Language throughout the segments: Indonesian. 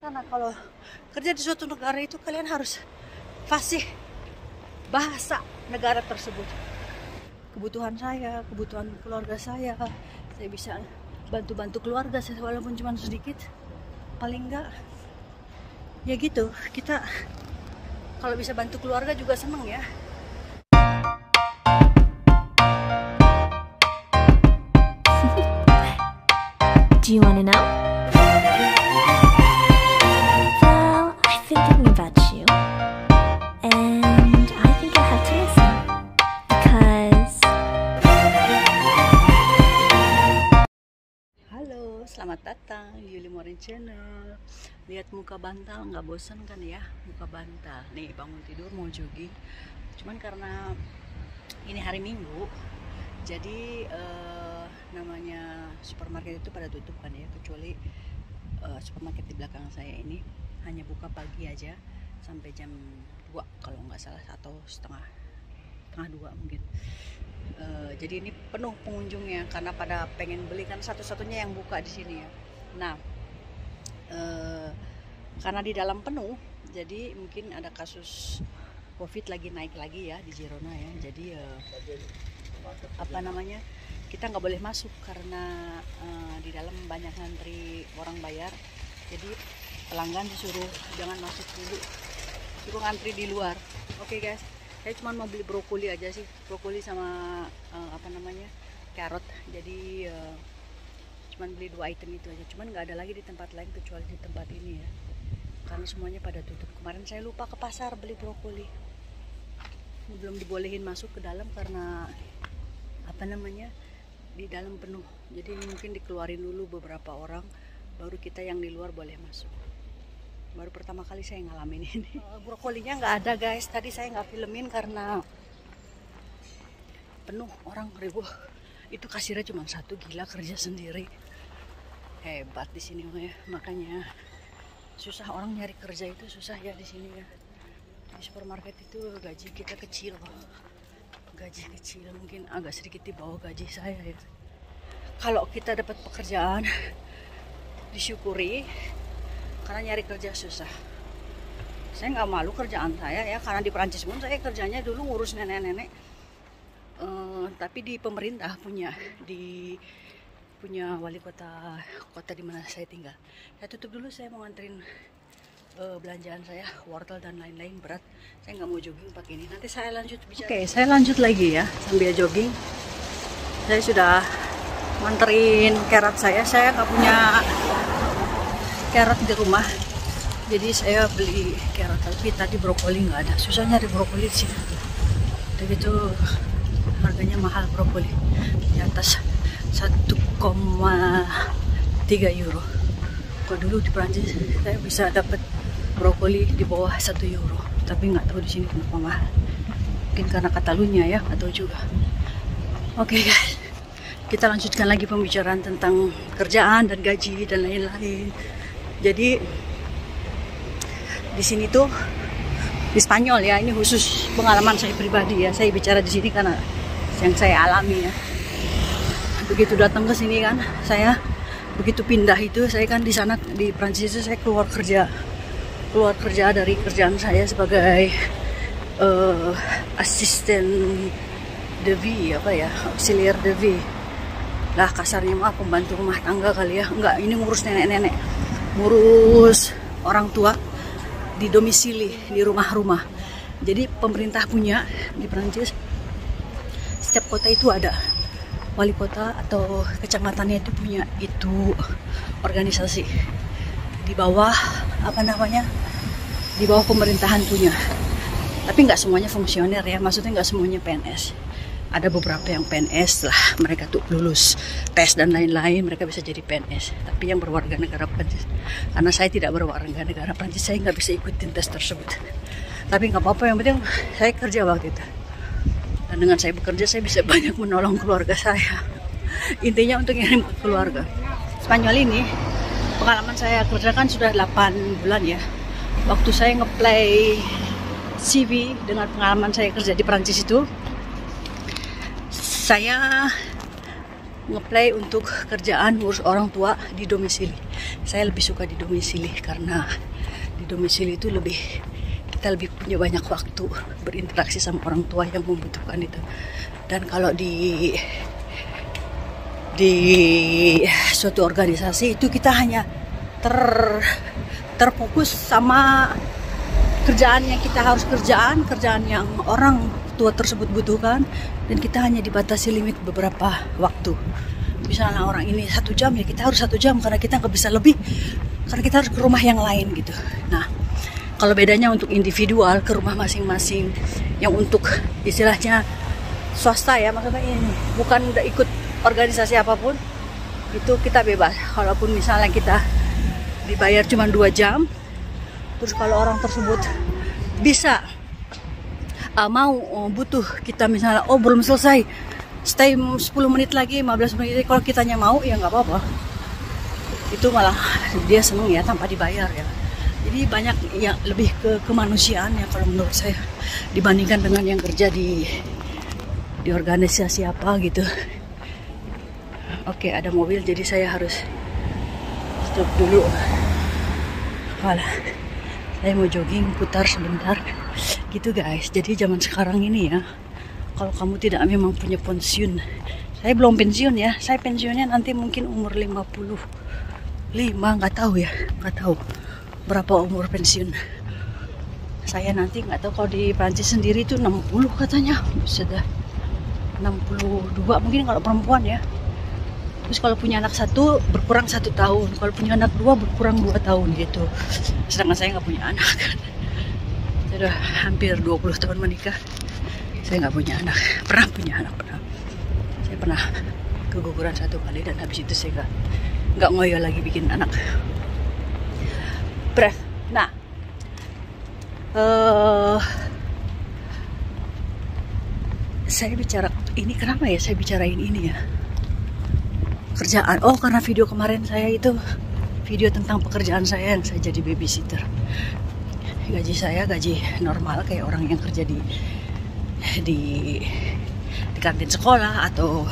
Karena kalau kerja di suatu negara itu kalian harus fasih bahasa negara tersebut. Kebutuhan saya, kebutuhan keluarga saya bisa bantu-bantu keluarga saya walaupun cuma sedikit. Paling enggak ya gitu, kita kalau bisa bantu keluarga juga seneng ya. Do you wanna know? Well, I've been thinking about you, and I think I have to listen, because... Halo, selamat datang di Yuli Morin Channel. Lihat muka bantal, nggak bosan kan ya? Muka bantal. Nih bangun tidur mau jogging. Cuman karena ini hari Minggu, jadi namanya supermarket itu pada tutup kan ya, kecuali supermarket di belakang saya ini hanya buka pagi aja sampai jam 2 kalau nggak salah, atau setengah 2 mungkin. Jadi ini penuh pengunjungnya karena pada pengen beli, kan satu-satunya yang buka di sini ya. Nah, karena di dalam penuh, jadi mungkin ada kasus COVID lagi naik lagi ya di Girona ya. Jadi kita nggak boleh masuk karena di dalam banyak ngantri orang bayar. Jadi pelanggan disuruh jangan masuk dulu, suruh ngantri di luar. Oke guys, saya cuma mau beli brokoli aja sih, brokoli sama carrot. Jadi cuman beli 2 item itu aja, cuman nggak ada lagi di tempat lain kecuali di tempat ini ya, karena semuanya pada tutup. Kemarin saya lupa ke pasar beli brokoli, belum dibolehin masuk ke dalam karena di dalam penuh. Jadi mungkin dikeluarin dulu beberapa orang, baru kita yang di luar boleh masuk. Baru pertama kali saya ngalamin ini. Brokolinya nggak ada guys, tadi saya nggak filmin karena penuh orang ribuh. Itu kasirnya cuma satu, gila, kerja sendiri, hebat di sini ya. Makanya susah, orang nyari kerja itu susah ya di sini ya. Di supermarket itu gaji kita kecil, gaji kecil, mungkin agak sedikit di bawah gaji saya ya. Kalau kita dapat pekerjaan disyukuri, karena nyari kerja susah. Saya nggak malu kerjaan saya ya, karena di Perancis pun saya kerjanya dulu ngurus nenek-nenek. Tapi di pemerintah punya wali kota di mana saya tinggal. Saya tutup dulu, saya mau nganterin belanjaan saya, wortel dan lain-lain berat. Saya nggak mau jogging pakai ini, nanti saya lanjut bicara. Oke, saya lanjut lagi ya sambil jogging. Saya sudah nganterin carrot saya nggak punya carrot di rumah, jadi saya beli carrot. Tapi tadi brokoli nggak ada, susah nyari brokoli sih. Udah gitu harganya mahal brokoli, di atas 1,3 euro. Kalau dulu di Prancis saya bisa dapat brokoli di bawah 1 euro, tapi nggak tahu di sini kenapa mahal. Mungkin karena Katalunya ya, atau juga. Oke guys, kita lanjutkan lagi pembicaraan tentang kerjaan dan gaji dan lain-lain. Jadi di sini tuh di Spanyol ya, ini khusus pengalaman saya pribadi ya. Saya bicara di sini karena yang saya alami ya. Begitu datang ke sini kan, saya begitu pindah itu, saya kan di sana di Prancis itu saya keluar kerja dari kerjaan saya sebagai asisten de vie, auxiliaire de vie lah kasarnya, mah pembantu rumah tangga kali ya. Enggak, ini ngurus nenek-nenek, ngurus orang tua di domisili, di rumah-rumah. Jadi pemerintah punya di Prancis, setiap kota itu ada wali kota atau kecamatannya itu punya itu organisasi di bawah di bawah pemerintahan punya. Tapi nggak semuanya fungsioner ya, maksudnya nggak semuanya PNS. Ada beberapa yang PNS lah, mereka tuh lulus tes dan lain-lain, mereka bisa jadi PNS. Tapi yang berwarga negara Prancis, karena saya tidak berwarga negara Prancis, saya nggak bisa ikutin tes tersebut. Tapi nggak apa-apa, yang penting saya kerja waktu itu. Dan dengan saya bekerja, saya bisa banyak menolong keluarga saya. Intinya untuk ngirim ke keluarga. Spanyol ini, pengalaman saya kerjakan sudah 8 bulan ya. Waktu saya nge-play CV dengan pengalaman saya kerja di Prancis itu, saya ngeplay untuk kerjaan ngurus orang tua di domisili. Saya lebih suka di domisili karena di domisili itu kita lebih punya banyak waktu berinteraksi sama orang tua yang membutuhkan itu. Dan kalau di suatu organisasi itu kita hanya terfokus sama kerjaan yang kita harus kerjaan yang orang tua tersebut butuhkan, dan kita hanya dibatasi limit beberapa waktu. Misalnya orang ini 1 jam, ya kita harus 1 jam karena kita nggak bisa lebih, karena kita harus ke rumah yang lain gitu. Nah, kalau bedanya untuk individual ke rumah masing-masing, yang untuk istilahnya swasta ya, maksudnya ini bukan udah ikut organisasi apapun, itu kita bebas. Kalaupun misalnya kita dibayar cuma 2 jam, terus kalau orang tersebut bisa butuh kita misalnya, belum selesai, stay 10 menit lagi, 15 menit lagi, kalau kitanya mau ya nggak apa-apa. Itu malah dia seneng ya tanpa dibayar ya. Jadi banyak yang lebih ke kemanusiaan ya kalau menurut saya, dibandingkan dengan yang kerja di organisasi apa gitu. Oke, ada mobil jadi saya harus stop dulu. Saya mau jogging, putar sebentar gitu guys. Jadi zaman sekarang ini ya, kalau kamu tidak memang punya pensiun, saya belum pensiun ya, saya pensiunnya nanti mungkin umur 55, nggak tahu berapa umur pensiun saya nanti, nggak tahu. Kalau di Prancis sendiri itu 60 katanya, sudah 62 mungkin kalau perempuan ya. Terus kalau punya anak 1 berkurang 1 tahun, kalau punya anak 2 berkurang 2 tahun gitu. Sedangkan saya nggak punya anak. Saya udah hampir 20 tahun menikah, saya nggak punya anak. Pernah punya anak, saya pernah keguguran 1 kali, dan habis itu saya nggak ngoyo lagi bikin anak. Nah, saya bicara ini, kenapa ya saya bicarain ini ya, kerjaan. Karena video kemarin saya itu video tentang pekerjaan saya yang saya jadi babysitter. Gaji saya gaji normal kayak orang yang kerja di kantin sekolah atau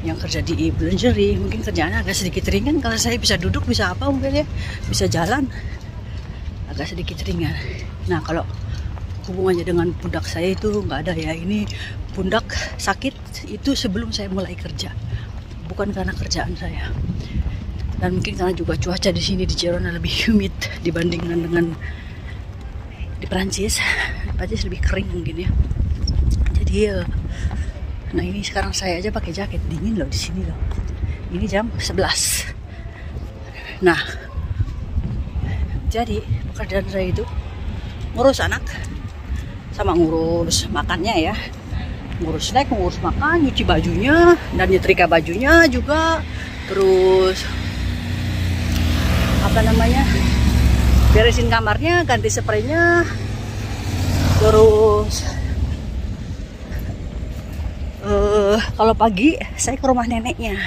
yang kerja di boulangerie. Mungkin kerjaannya agak sedikit ringan, kalau saya bisa duduk, bisa apa mungkin ya, bisa jalan, agak sedikit ringan. Nah, kalau hubungannya dengan pundak saya itu nggak ada ya. Ini pundak sakit itu sebelum saya mulai kerja, bukan karena kerjaan saya. Dan mungkin karena juga cuaca di sini di Girona lebih humid dibandingkan dengan di Prancis. Prancis lebih kering mungkin ya. Jadi nah ini sekarang saya aja pakai jaket, dingin loh di sini loh. Ini jam 11. Nah, jadi pekerjaan saya itu ngurus anak sama ngurus makannya ya. Ngurus snack, ngurus makan, nyuci bajunya, dan nyetrika bajunya juga. Terus beresin kamarnya, ganti spraynya. Terus kalau pagi saya ke rumah neneknya.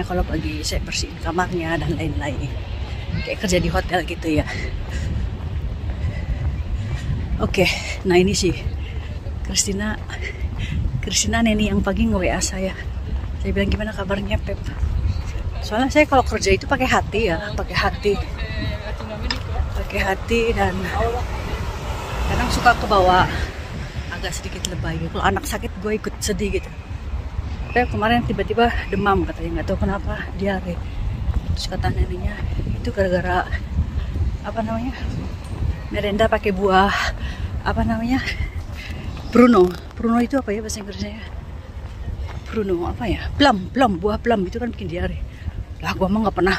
Kalau pagi saya bersihin kamarnya dan lain-lain. Kayak kerja di hotel gitu ya. Oke, nah ini sih Christina Neni yang pagi nge-WA saya. Saya bilang, gimana kabarnya Pep? Soalnya saya kalau kerja itu pakai hati ya, pakai hati, dan kadang suka kebawa agak sedikit lebay. Kalau anak sakit gue ikut sedih gitu. Pep kemarin tiba-tiba demam katanya, nggak tahu kenapa, diare. Terus kata neneknya itu gara-gara merenda pakai buah Bruno itu apa ya bahasa Inggrisnya? Bruno apa ya? Plum, buah plum itu kan bikin diare. Lah gua mah nggak pernah,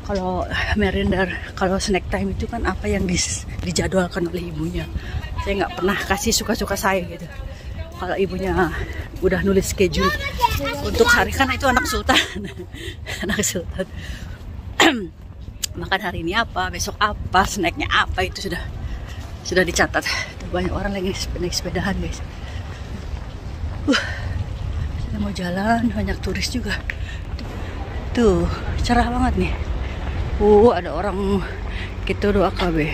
kalau merenda, kalau snack time itu kan apa yang dijadwalkan oleh ibunya. Saya nggak pernah kasih suka-suka saya gitu. Kalau ibunya udah nulis schedule untuk hari, kan itu anak sultan. Makan hari ini apa, besok apa, snacknya apa, itu sudah dicatat. Banyak orang lagi naik sepedahan guys. Saya mau jalan, banyak turis juga. Tuh cerah banget nih. Ada orang gitu doa KB.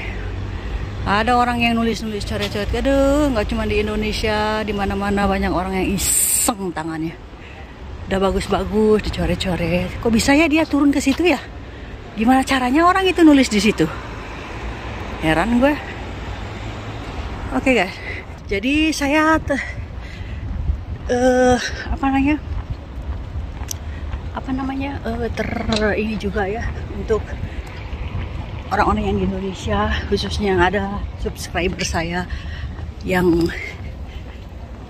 Ada orang yang nulis coret-coret. Aduh, nggak cuma di Indonesia, di mana-mana banyak orang yang meseng tangannya. Udah bagus-bagus, dicoret-coret. Kok bisa ya dia turun ke situ ya? Gimana caranya orang itu nulis di situ? Heran gue. Oke guys, jadi saya ini juga ya untuk orang-orang yang di Indonesia, khususnya yang ada subscriber saya yang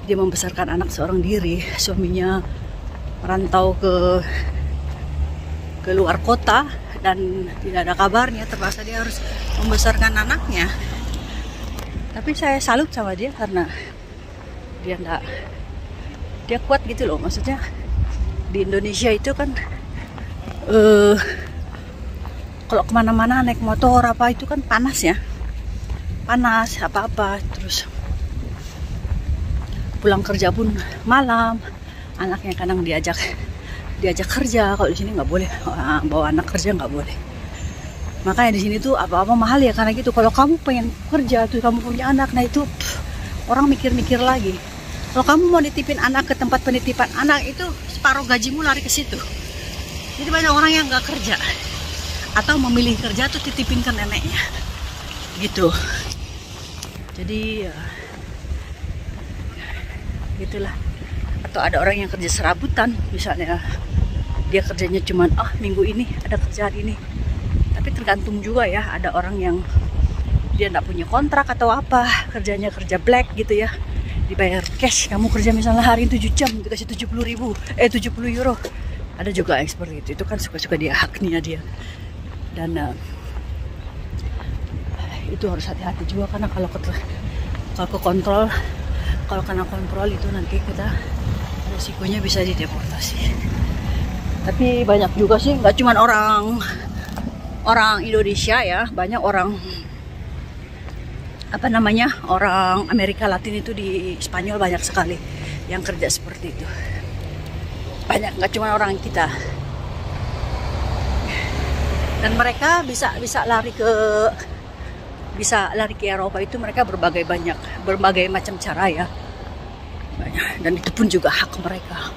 dia membesarkan anak seorang diri, suaminya merantau ke luar kota dan tidak ada kabarnya, terpaksa dia harus membesarkan anaknya. Tapi saya salut sama dia karena dia kuat gitu loh. Maksudnya di Indonesia itu kan kalau kemana-mana naik motor apa itu kan panas ya, panas apa-apa, terus pulang kerja pun malam, anaknya kadang diajak kerja. Kalau di sini nggak boleh bawa anak kerja, nggak boleh. Makanya di sini tuh apa-apa mahal ya karena gitu. Kalau kamu pengen kerja tuh, kamu punya anak, nah itu orang mikir-mikir lagi. Kalau kamu mau nitipin anak ke tempat penitipan anak itu separuh gajimu lari ke situ. Jadi banyak orang yang nggak kerja atau memilih kerja tuh titipin ke neneknya, gitu. Jadi ya, gitulah. Atau ada orang yang kerja serabutan, misalnya dia kerjanya cuman minggu ini ada kerjaan ini. Tapi tergantung juga ya, ada orang yang dia nggak punya kontrak atau apa, kerjanya kerja black gitu ya, dibayar cash. Kamu kerja misalnya hari 7 jam dikasih 70 euro. Ada juga yang seperti itu kan suka-suka dia, haknya dia. Dan itu harus hati-hati juga karena kalau kena kontrol itu nanti kita resikonya bisa dideportasi. Tapi banyak juga sih, nggak cuma orang Indonesia ya, banyak orang orang Amerika Latin itu di Spanyol banyak sekali yang kerja seperti itu. Banyak, nggak cuma orang kita. Dan mereka bisa lari ke Eropa itu mereka berbagai macam cara ya. Banyak. Dan itu pun juga hak mereka.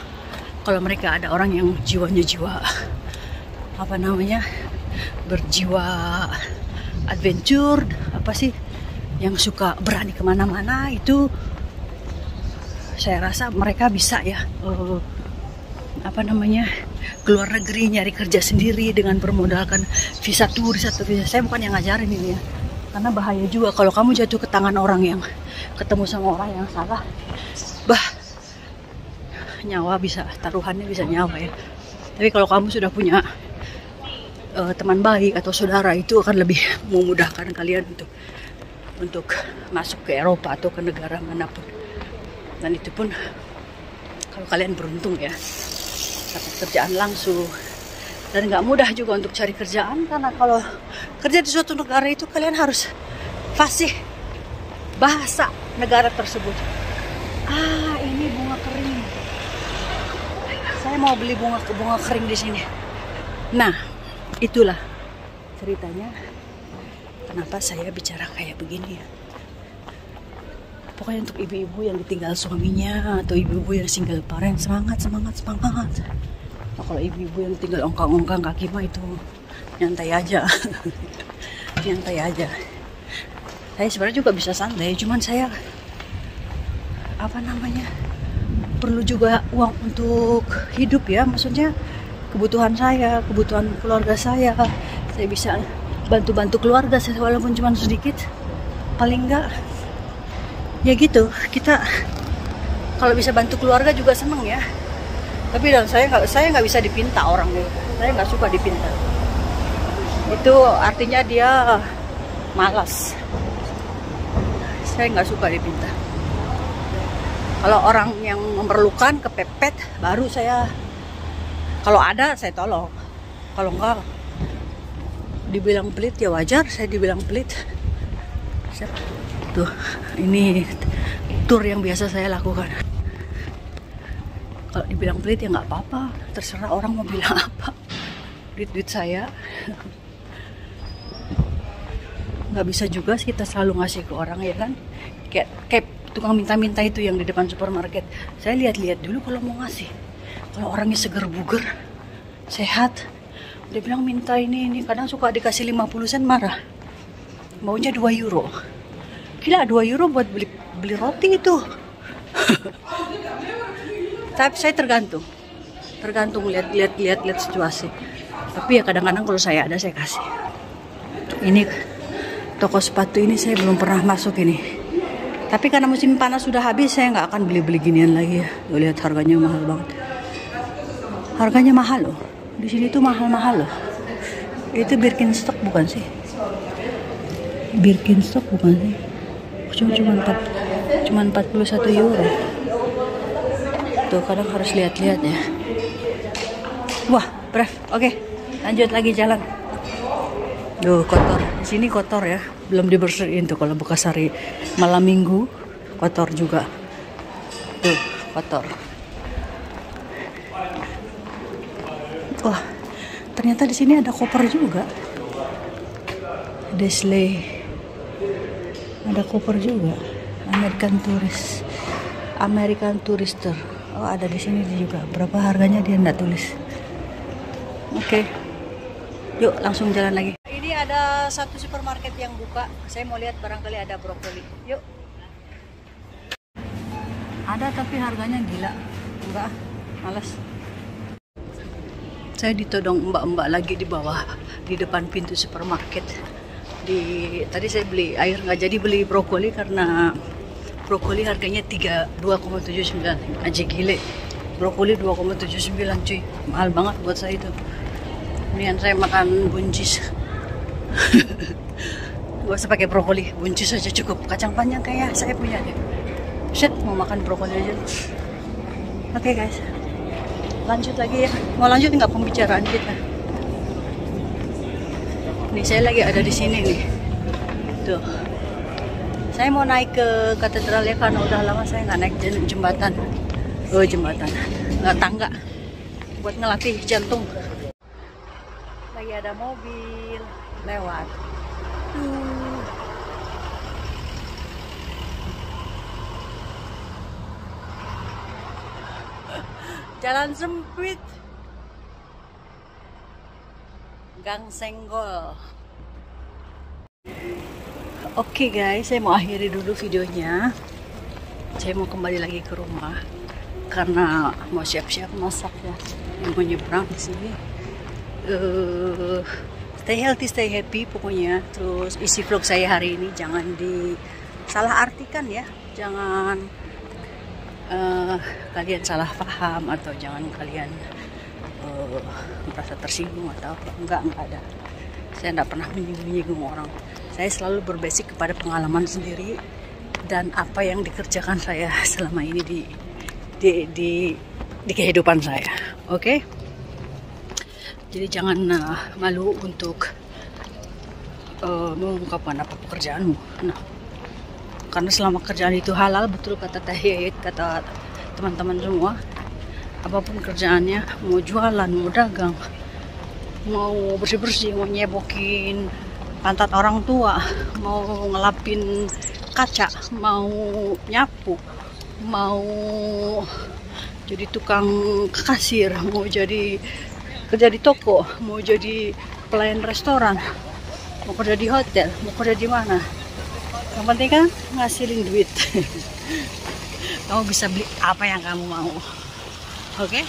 Kalau mereka ada orang yang jiwa berjiwa adventure, yang suka berani kemana-mana, itu saya rasa mereka bisa ya keluar negeri nyari kerja sendiri dengan bermodalkan visa turis atau visa. Saya bukan yang ngajarin ini ya, karena bahaya juga kalau kamu jatuh ke tangan orang yang ketemu sama orang yang salah, nyawa bisa, taruhannya bisa nyawa ya. Tapi kalau kamu sudah punya teman baik atau saudara, itu akan lebih memudahkan kalian untuk masuk ke Eropa atau ke negara manapun. Dan itu pun kalau kalian beruntung ya, dapat kerjaan langsung. Dan nggak mudah juga untuk cari kerjaan, karena kalau kerja di suatu negara itu kalian harus fasih bahasa negara tersebut. Ini bunga kering. Saya mau beli bunga kering di sini. Nah, itulah ceritanya kenapa saya bicara kayak begini ya. Pokoknya untuk ibu-ibu yang ditinggal suaminya atau ibu-ibu yang single parent, semangat. Nah, kalau ibu-ibu yang tinggal ongkang-ongkang kaki mah itu nyantai aja. Nyantai aja. Saya sebenarnya juga bisa santai, cuman saya perlu juga uang untuk hidup ya. Maksudnya kebutuhan saya, kebutuhan keluarga saya bisa bantu-bantu keluarga saya walaupun cuma sedikit, paling enggak ya gitu. Kita kalau bisa bantu keluarga juga seneng ya. Tapi dan saya nggak bisa dipinta orang gitu. Saya nggak suka dipinta. Itu artinya dia malas. Saya nggak suka dipinta. Kalau orang yang memerlukan kepepet, baru saya, kalau ada saya tolong. Kalau enggak, dibilang pelit ya wajar, saya dibilang pelit. Tuh, ini tur yang biasa saya lakukan. Kalau dibilang pelit ya nggak apa-apa, terserah orang mau bilang apa. Duit saya nggak bisa juga kita selalu ngasih ke orang ya kan. Kayak tukang minta-minta itu yang di depan supermarket. Saya lihat-lihat dulu kalau mau ngasih. Kalau orangnya seger buger, sehat, dia bilang minta ini. Kadang suka dikasih 50 sen marah. Maunya 2 euro. Gila, 2 euro buat beli roti itu. Tapi saya tergantung lihat situasi. Tapi ya kadang-kadang kalau saya ada saya kasih. Ini toko sepatu ini saya belum pernah masuk ini. Tapi karena musim panas sudah habis, saya nggak akan beli ginian lagi ya. Tuh, lihat harganya mahal banget. Harganya mahal loh. Di sini tuh mahal-mahal loh. Itu Birkenstock bukan sih? Birkenstock bukan sih? Cuma 41 euro. Tuh kadang harus lihat-lihat ya. Wah, bref. Oke, lanjut lagi jalan. Duh, kotor. Di sini kotor ya. Belum dibersihin tuh kalau bekas hari malam minggu. Kotor juga. Tuh, kotor. Wah, ternyata di sini ada koper juga. Desley. Ada koper juga. American Tourister. Oh, ada di sini juga. Berapa harganya dia nggak tulis. Oke. Yuk, langsung jalan lagi. Ini ada satu supermarket yang buka. Saya mau lihat barangkali ada brokoli. Yuk. Ada tapi harganya gila. Enggak, malas. Saya ditodong mbak-mbak lagi di bawah, di depan pintu supermarket. Tadi saya beli air, nggak jadi beli brokoli karena brokoli harganya 2,79 aja, gile. Brokoli 2,79 cuy, mahal banget buat saya itu. Kemudian saya makan buncis. Gak usah pakai brokoli, buncis aja cukup. Kacang panjang kayak saya punya deh. Shit, mau makan brokoli aja. Oke guys, lanjut lagi ya. Mau lanjut nggak pembicaraan kita? Nih saya lagi ada di sini nih. Tuh. Saya mau naik ke katedral ya karena udah lama saya nggak naik jembatan. Oh, jembatan, nggak tangga. Buat ngelatih jantung. Lagi ada mobil lewat. Jalan sempit. Gang Senggol. Oke guys, saya mau akhiri dulu videonya. Saya mau kembali lagi ke rumah karena mau siap-siap masak ya. Mau nyebrang di sini. Stay healthy, stay happy pokoknya. Terus isi vlog saya hari ini jangan disalah artikan ya. Jangan kalian salah paham atau jangan kalian merasa tersinggung atau apa. Enggak ada. Saya tidak pernah menyinggung orang. Saya selalu berbasic kepada pengalaman sendiri dan apa yang dikerjakan saya selama ini di kehidupan saya. Oke? Jadi jangan malu untuk mengungkapkan apa pekerjaanmu. Nah, karena selama kerjaan itu halal, betul kata Tahiyat, kata teman-teman semua, apapun kerjaannya, mau jualan, mau dagang, mau bersih-bersih, mau nyebokin pantat orang tua, mau ngelapin kaca, mau nyapu, mau jadi tukang kasir, mau jadi kerja di toko, mau jadi pelayan restoran, mau kerja di hotel, mau kerja di mana. Yang penting kan ngasilin duit. Kamu bisa beli apa yang kamu mau. Oke?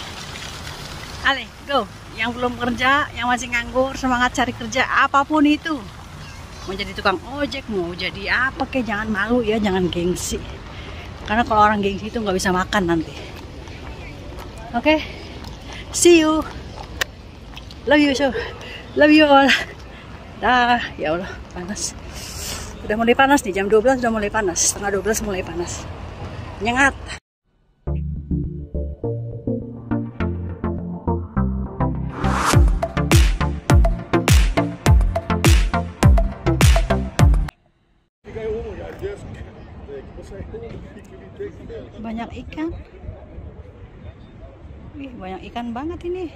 Ale, go. Yang belum kerja, yang masih nganggur, semangat cari kerja, apapun itu. Mau jadi tukang ojek, mau jadi apa kek, jangan malu ya, jangan gengsi. Karena kalau orang gengsi itu nggak bisa makan nanti. Oke? See you. Love you, so. Love you all. Dah, ya Allah, panas. Udah mulai panas nih, jam 12 udah mulai panas. Setengah 12 mulai panas. Nyengat. Banyak ikan. Wih, banyak ikan banget ini.